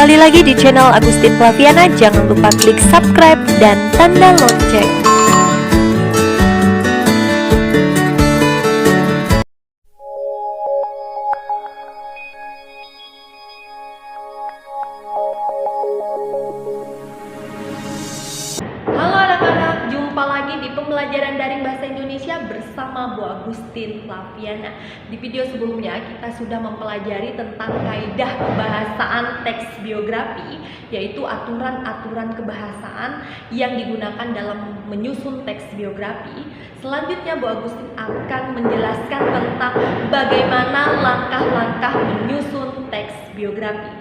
kembali lagi di channel Agustin Flaviana. Jangan lupa klik subscribe dan tanda lonceng. Halo anak-anak, jumpa lagi di pembelajaran daring bahasa Indonesia bersama Bu Agustin Flaviana. Di video sebelumnya kita sudah mempelajari tentang kaidah kebahasaan teks biografi, yaitu aturan-aturan kebahasaan yang digunakan dalam menyusun teks biografi. Selanjutnya Bu Agustin akan menjelaskan tentang bagaimana langkah-langkah menyusun teks biografi.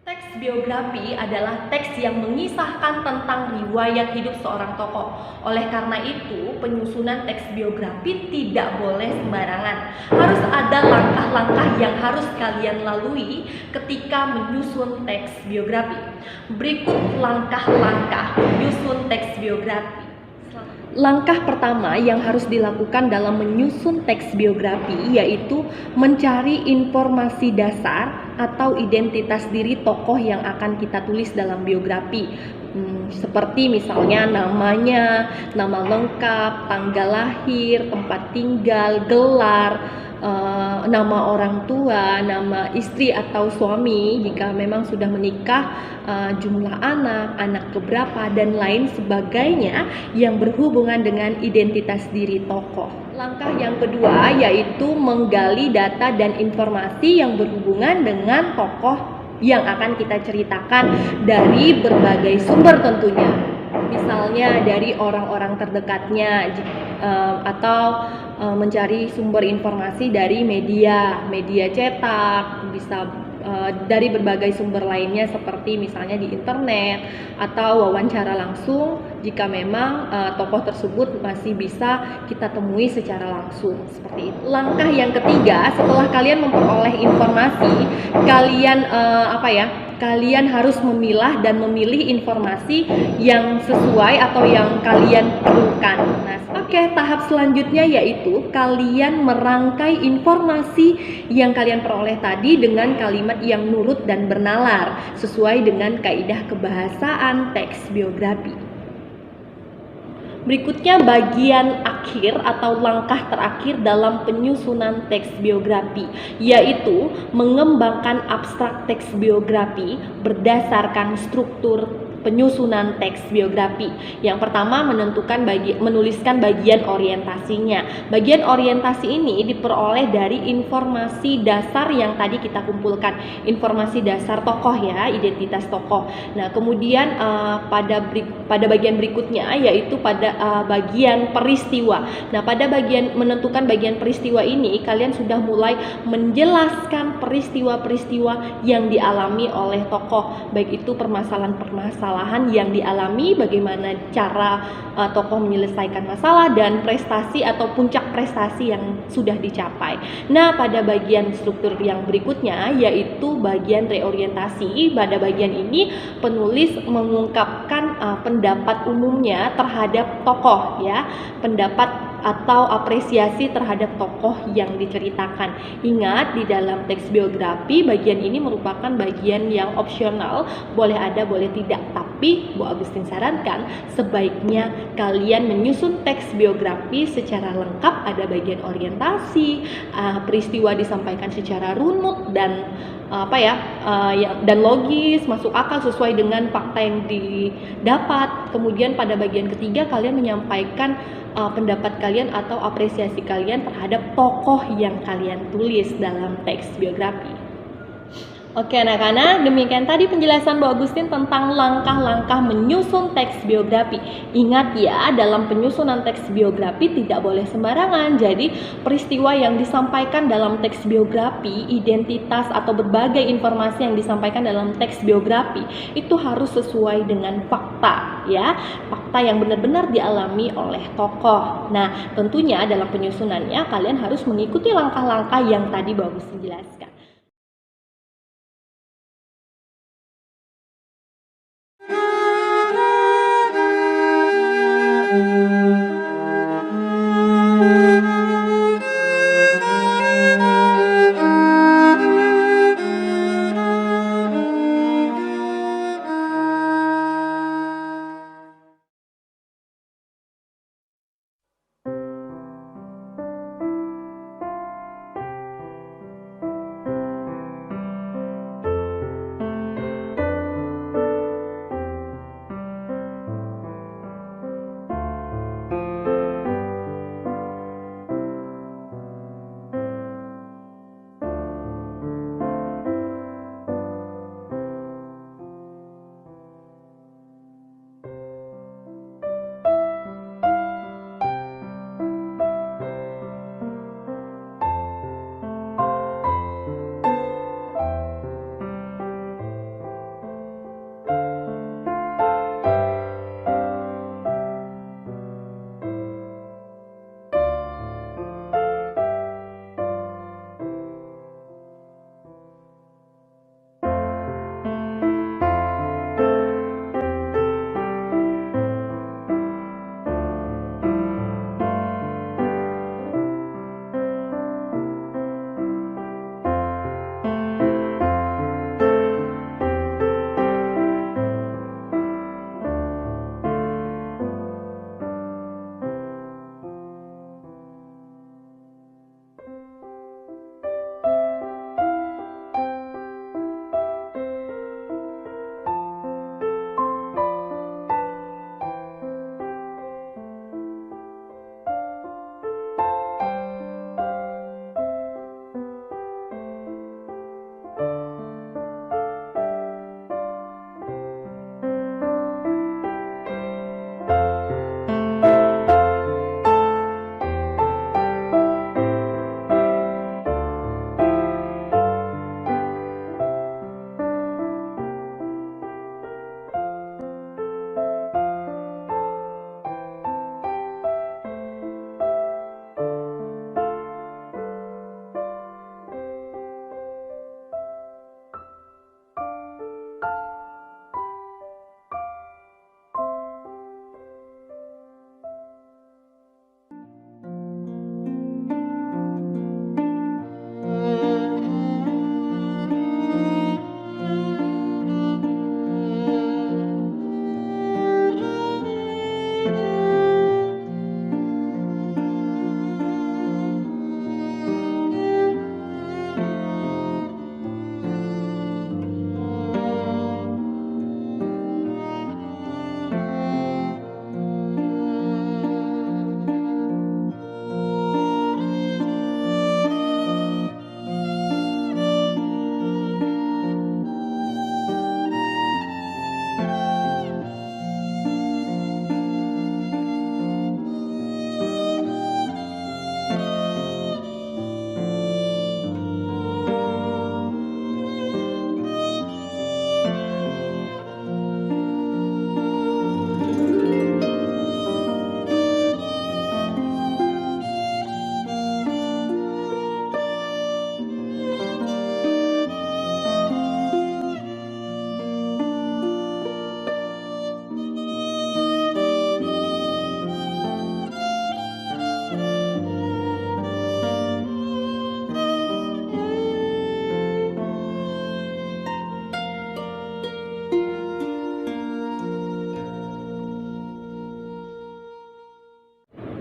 Teks biografi adalah teks yang mengisahkan tentang riwayat hidup seorang tokoh. Oleh karena itu, penyusunan teks biografi tidak boleh sembarangan. Harus ada langkah-langkah yang harus kalian lalui ketika menyusun teks biografi. Berikut langkah-langkah menyusun teks biografi. Langkah pertama yang harus dilakukan dalam menyusun teks biografi yaitu mencari informasi dasar atau identitas diri tokoh yang akan kita tulis dalam biografi. Seperti misalnya namanya, nama lengkap, tanggal lahir, tempat tinggal, gelar, nama orang tua, nama istri atau suami jika memang sudah menikah, jumlah anak keberapa, dan lain sebagainya yang berhubungan dengan identitas diri tokoh. Langkah yang kedua yaitu menggali data dan informasi yang berhubungan dengan tokoh yang akan kita ceritakan dari berbagai sumber tentunya. Misalnya dari orang-orang terdekatnya, atau mencari sumber informasi dari media cetak, bisa dari berbagai sumber lainnya seperti misalnya di internet atau wawancara langsung jika memang tokoh tersebut masih bisa kita temui secara langsung, seperti itu. Langkah yang ketiga, setelah kalian memperoleh informasi, kalian harus memilah dan memilih informasi yang sesuai atau yang kalian perlukan. Nah, tahap selanjutnya yaitu kalian merangkai informasi yang kalian peroleh tadi dengan kalimat yang nurut dan bernalar sesuai dengan kaidah kebahasaan teks biografi. Berikutnya bagian akhir atau langkah terakhir dalam penyusunan teks biografi, yaitu mengembangkan abstrak teks biografi berdasarkan struktur penyusunan teks biografi. Yang pertama, menuliskan bagian orientasinya. Bagian orientasi ini diperoleh dari informasi dasar yang tadi kita kumpulkan, informasi dasar tokoh ya, identitas tokoh. Nah, kemudian pada bagian berikutnya yaitu pada bagian peristiwa. Nah, pada bagian menentukan bagian peristiwa ini, kalian sudah mulai menjelaskan peristiwa-peristiwa yang dialami oleh tokoh, baik itu permasalahan yang dialami, bagaimana cara tokoh menyelesaikan masalah, dan prestasi atau puncak prestasi yang sudah dicapai. Nah, pada bagian struktur yang berikutnya yaitu bagian reorientasi. Pada bagian ini penulis mengungkapkan pendapat umumnya terhadap tokoh ya, pendapat atau apresiasi terhadap tokoh yang diceritakan. Ingat, di dalam teks biografi bagian ini merupakan bagian yang opsional, boleh ada boleh tidak, tapi Bu Agustin sarankan sebaiknya kalian menyusun teks biografi secara lengkap. Ada bagian orientasi, peristiwa disampaikan secara runut dan dan logis, masuk akal sesuai dengan fakta yang didapat. Kemudian pada bagian ketiga kalian menyampaikan pendapat kalian atau apresiasi kalian terhadap tokoh yang kalian tulis dalam teks biografi. Oke anak-anak, demikian tadi penjelasan Bu Agustin tentang langkah-langkah menyusun teks biografi. Ingat ya, dalam penyusunan teks biografi tidak boleh sembarangan. Jadi peristiwa yang disampaikan dalam teks biografi, identitas atau berbagai informasi yang disampaikan dalam teks biografi itu harus sesuai dengan fakta ya, fakta yang benar-benar dialami oleh tokoh. Nah, tentunya dalam penyusunannya kalian harus mengikuti langkah-langkah yang tadi Bu Agustin jelaskan.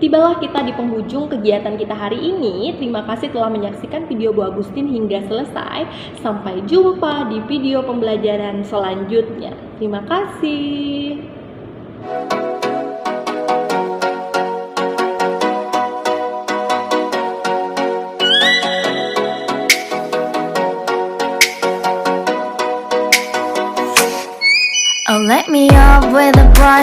Tibalah kita di penghujung kegiatan kita hari ini. Terima kasih telah menyaksikan video Bu Agustin hingga selesai. Sampai jumpa di video pembelajaran selanjutnya. Terima kasih. Oh, let me up with a bright